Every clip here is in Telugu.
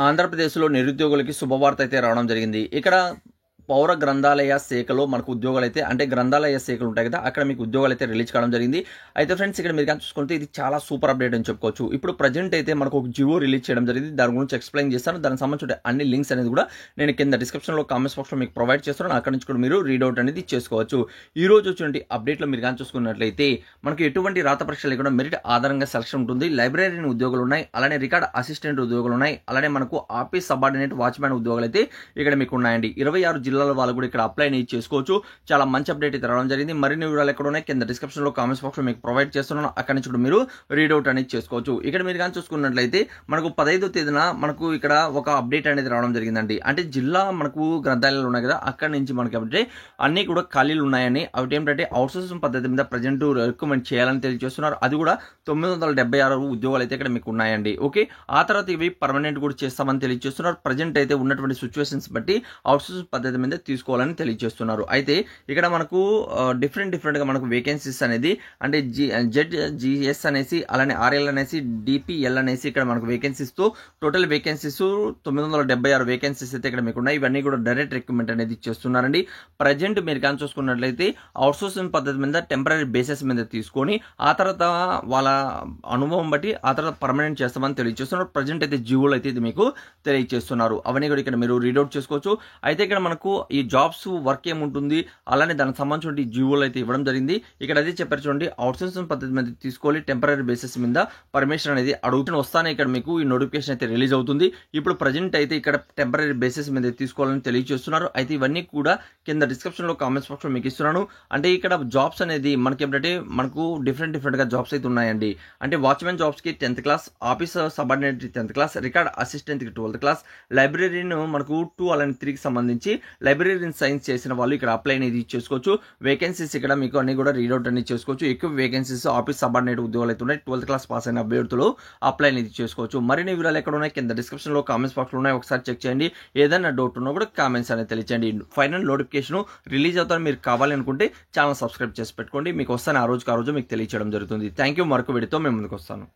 ఆంధ్రప్రదేశ్‌లో నిరుద్యోగులకి శుభవార్త అయితే రావడం జరిగింది. ఇక్కడ పౌర గ్రంథాలయ శాఖలో మనకు ఉద్యోగాలైతే అంటే గ్రంథాలయ శాఖలు ఉంటాయి కదా! అక్కడ మీకు ఉద్యోగాలైతే రిలీజ్ కావడం జరిగింది. అయితే ఫ్రెండ్స్ ఇక్కడ మీరు గాని చూసుకుంటే ఇది చాలా సూపర్ అప్డేట్ అని చెప్పుకోవచ్చు. ఇప్పుడు ప్రెజెంట్ అయితే మనకు ఒక జియో రిలీజ్ చేయడం జరిగింది. దాని గురించి ఎక్స్‌ప్లెయిన్ చేస్తాను. దానికి సంబంధించిన అన్ని లింక్స్ అనేది కూడా నేను కింద డిస్క్రిప్షన్‌లో కామెంట్స్ బాక్స్‌లో మీకు ప్రొవైడ్ చేస్తున్నాను. అక్కడి నుంచి కూడా మీరు రీడ్ అవుట్ అనేది చేసుకోవచ్చు. ఈ రోజు వచ్చినటువంటి అప్డేట్‌లో మీరు గాని చూసుకున్నట్లయితే మనకు ఎటువంటి రాత పరీక్షలు లేకుండా మెరిట్ ఆధారంగా సెలక్షన్ ఉంటుంది. లైబ్రరీయన్ ఉద్యోగాలు ఉన్నాయి. అలానే రికార్డ్ అసిస్టెంట్ ఉద్యోగాలు ఉన్నాయి. అలానే మనకు ఆఫీస్ సబార్డినేట్ వాచ్‌మ్యాన్ ఉద్యోగాలు అయితే ఇక్కడ మీకు ఉన్నాయండి. 26 జిల్లాల వాళ్ళు కూడా ఇక్కడ అప్లై అనేది చేసుకోవచ్చు. చాలా మంచి అప్డేట్ అయితే రావడం జరిగింది. మరిన్ని వివరాలు ఎక్కడ ఉన్నాయి కింద డిస్క్రిప్షన్‌లో కామెంట్స్ బాక్స్‌లో మీకు ప్రొవైడ్ చేస్తున్నాను. అక్కడి నుంచి కూడా మీరు రీడ్ అవుట్ అనేది చేసుకోవచ్చు. ఇక్కడ మీరు గాని చూసుకున్నట్లయితే మనకు 15వ తేదీన మనకు ఇక్కడ ఒక అప్డేట్ అనేది రావడం జరిగిందండి. అంటే జిల్లా మనకు గ్రంథాలయాలు ఉన్నాయి కదా! అక్కడి నుంచి మనకి అంటే అన్నీ కూడా ఖాళీలు ఉన్నాయని అవి ఏంటంటే అవుట్‌సోర్సింగ్ పద్ధతి మీద ప్రెజెంట్ రికమెండ్ చేయాలని తెలియజేస్తున్నారు. అది కూడా 976 ఉద్యోగాలు అయితే ఇక్కడ మీకు ఉన్నాయండి. ఓకే. ఆ తర్వాత ఇవి పర్మనెంట్ కూడా చేస్తామని తెలియజేస్తున్నారు. ప్రెజెంట్ అయితే ఉన్నటువంటి సిట్యుయేషన్స్ బట్టి అవుట్‌సోర్సింగ్ పద్ధతి మీద తీసుకోవాలని తెలియజేస్తున్నారు. అయితే ఇక్కడ మనకు డిఫరెంట్‌గా మనకు వేకెన్సీస్ అనేది అంటే జెడ్‌జిఎస్ అనేసి అలానే ఆర్ఎల్ అనేసి డిపిఎల్ అనేసి ఇక్కడ మనకు వేకెన్సీస్‌తో టోటల్ వేకెన్సీస్ 976 వేకెన్సీస్ అయితే ఇక్కడ మీకు ఉన్నాయి. ఇవన్నీ కూడా డైరెక్ట్ రిక్రూట్మెంట్ అనేది చేస్తున్నారండి. ప్రెజెంట్ మీరు కానీ చూసుకున్నట్లయితే అవుట్‌సోర్సింగ్ పద్ధతి మీద టెంపరరీ బేసిస్ మీద తీసుకొని ఆ తర్వాత వాళ్ళ అనుభవం బట్టి ఆ తర్వాత పర్మనెంట్ చేస్తామని తెలియజేస్తున్నారు. ప్రెజెంట్ అయితే జియోలో అయితే ఇది మీకు తెలియజేస్తున్నారు. అవన్నీ కూడా ఇక్కడ మీరు రీడౌట్ చేసుకోవచ్చు. అయితే ఇక్కడ మనకు ఈ జాబ్స్ వర్క్ ఏముంటుంది అలానే దానికి సంబంధించిన జియోలో అయితే ఇవ్వడం జరిగింది. ఇక్కడ అదే చెప్పారు చూడండి, అవుట్‌సోర్సింగ్ పద్ధతి మీద తీసుకోవాలి టెంపరరీ బేసిస్ మీద పర్మిషన్ అనేది అడుగుతున్న వస్తానే ఇక్కడ మీకు ఈ నోటిఫికేషన్ అయితే రిలీజ్ అవుతుంది. ఇప్పుడు ప్రెజెంట్ అయితే ఇక్కడ టెంపరరీ బేసిస్ మీద తీసుకోవాలని తెలియజేస్తున్నారు. అయితే ఇవన్నీ కూడా కింద డిస్క్రిప్షన్‌లో కామెంట్స్ బాక్స్‌లో మీకు ఇస్తున్నాను. అంటే ఇక్కడ జాబ్స్ అనేది మనకి ఏంటంటే మనకు డిఫరెంట్‌గా జాబ్స్ అయితే ఉన్నాయండి. అంటే వాచ్‌మెన్ జాబ్స్‌కి 10th class, office subordinate 10th class, record అసిస్టెంట్‌కి 12th క్లాస్, లైబ్రరీయన్ మనకు 2 అలానే 3కి సంబంధించి లైబ్రరీయన్ సైన్స్ చేసిన వాళ్ళు ఇక్కడ అప్లై అనేది చేసుకోవచ్చు. వేకెన్సీస్ ఇక్కడ మీకు అన్ని కూడా రీడౌట్ అనేది చేసుకోవచ్చు. ఎక్కువ వేకెన్సీస్ ఆఫీస్ సబార్డినేట్ ఉద్యోగాలు అయితే ఉన్నాయి. 12th క్లాస్ పాస్ అయిన అభ్యర్థులు అప్లై అనేది చేసుకోవచ్చు. మరిన్ని వివరాలు ఎక్కడ ఉన్నాయి కింద డిస్క్రిప్షన్‌లో కామెంట్స్ బాక్స్‌లో ఉన్నాయి. ఒకసారి చెక్ చేయండి. ఏదైనా డౌట్ ఉన్నా కూడా కామెంట్స్ అనేది తెలియజేయండి. ఫైనల్ నోటిఫికేషన్ రిలీజ్ అవుతారని మీరు కావాలి అనుకుంటే ఛానల్ సబ్స్క్రైబ్ చేసి పెట్టుకోండి. మీకు వస్తాను ఆ రోజు మీకు తెలియజేయడం జరుగుతుంది. Thank you. మరొక వీడియోతో మేము ముందుకు వస్తాను.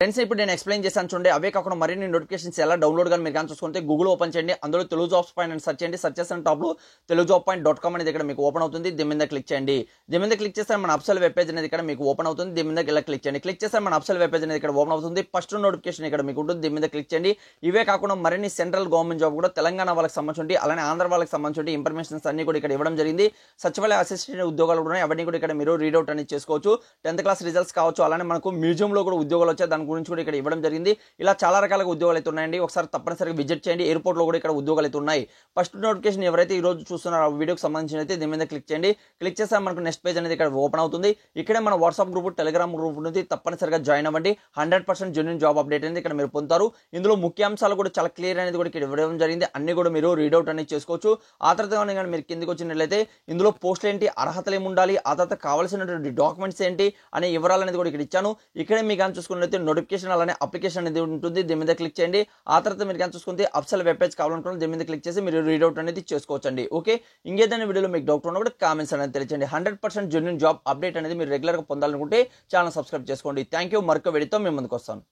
ఫ్రెండ్స్ ఇప్పుడు నేను ఎక్స్ప్లెయిన్ చేశాను చూడండి. అవే కాకుండా మరిన్ని నోటిఫికేషన్స్ ఎలా డౌన్లోడ్ కానీ మీరు కానీ చూసుకుంటే గూగుల్ ఓపెన్ చేయండి. అందులో తెలుగు జాబ్స్ పాయింట్ అని సెర్చ్ చేయండి. సెర్చ్ చేసిన టాప్లో telugujob.com అనేది ఇక్కడ మీకు ఓపెన్ అవుతుంది. దీని మీద క్లిక్ చేయండి. దీని మీద క్లిక్ చేస్తే మన అఫిషియల్ వెబ్ పేజ్ అనేది ఇక్కడ మీకు ఓపెన్ అవుతుంది. దీని మీద ఇలా క్లిక్ చేయండి. క్లిక్ చేస్తే మన అఫిషియల్ వెబ్ పేజ్ అనేది ఇక్కడ ఓపెన్ అవుతుంది. ఫస్ట్ నోటిఫికేషన్ ఇక్కడ మీకు ఉంటుంది. దీని మీద క్లిక్ చేయండి. ఇవే కాకుండా మరిన్ని సెంట్రల్ గవర్నమెంట్ జాబ్ కూడా తెలంగాణ వాళ్ళకి సంబంధించి అలానే ఆంధ్ర వాళ్ళకి సంబంధించి ఇన్ఫర్మేషన్స్ అన్ని కూడా ఇక్కడ ఇవ్వడం జరిగింది. సచివాలయ అసిస్టెంట్ ఉద్యోగాలు కూడా ఉన్నాయి. అవన్నీ కూడా ఇక్కడ మీరు రీడౌట్ అనేది చేసుకోవచ్చు. 10th క్లాస్ రిజల్ట్స్ కావచ్చు, అలానే మనకు మ్యూజియంలో కూడా ఉద్యోగాలు వచ్చాయి. దాని గురించి కూడా ఇక్కడ ఇవ్వడం జరిగింది. ఇలా చాలా రకాలుగా ఉద్యోగాలు అయితే ఉన్నాయండి. ఒకసారి తప్పనిసరిగా విజిట్ చేయండి. ఎయిర్పోర్ట్ లో కూడా ఇక్కడ ఉద్యోగాలు అయితే ఉన్నాయి. ఫస్ట్ నోటిఫికేషన్ ఎవరైతే ఈ రోజు చూస్తున్నారో ఆ వీడియోకి సంబంధించి అయితే దీని మీద క్లిక్ చేయండి. క్లిక్ చేస్తే మనకు నెక్స్ట్ పేజ్ అనేది ఇక్కడ ఓపెన్ అవుతుంది. ఇక్కడే మన వాట్సాప్ గ్రూప్, టెలిగ్రామ్ గ్రూప్ నుంచి తప్పనిసరిగా జాయిన్ అవ్వండి. 100% జెన్యూన్ జాబ్ అప్డేట్ అనేది ఇక్కడ మీరు పొందుతారు. ఇందులో ముఖ్యాంశాలు కూడా చాలా క్లియర్ అనేది కూడా ఇక్కడ ఇవ్వడం జరిగింది. అన్ని కూడా మీరు రీడౌట్ అనేది చేసుకోవచ్చు. ఆ తర్వాత కానీ మీరు కిందికి వచ్చినట్లయితే ఇందులో పోస్టులు ఏంటి, అర్హతలు ఏమి ఉండాలి, ఆ తర్వాత కావాల్సినటువంటి డాక్యుమెంట్స్ ఏంటి అనే వివరాలు అనేది కూడా ఇక్కడ ఇచ్చాను. ఇక్కడే మీకు కానీ చూసుకున్నట్లయితే నోటిఫికేషన్ అలానే అప్లికేషన్ అనేది ఉంటుంది. దీని మీద క్లిక్ చేయండి. ఆ తర్వాత మీరు కానీ చూసుకుంటే అఫిషియల్ వెబ్ పేజ్ కావాలనుకుంటే దీని మీద క్లిక్ చేసి మీరు రీడౌట్ అనేది చేసుకోవచ్చండి. ఓకే. ఇంకేదైనా వీడియోలో మీకు డౌట్ ఉన్నా కూడా కామెంట్స్ అనేది తెలియజేయండి. 100% జెన్యూన్ జాబ్ అప్డేట్ అనేది మీరు రెగ్యులర్గా పొందాలనుకుంటే ఛానల్ సబ్స్క్రైబ్ చేసుకోండి. Thank you. మరొక వీడియోతో మేము ముందుకు వస్తాను.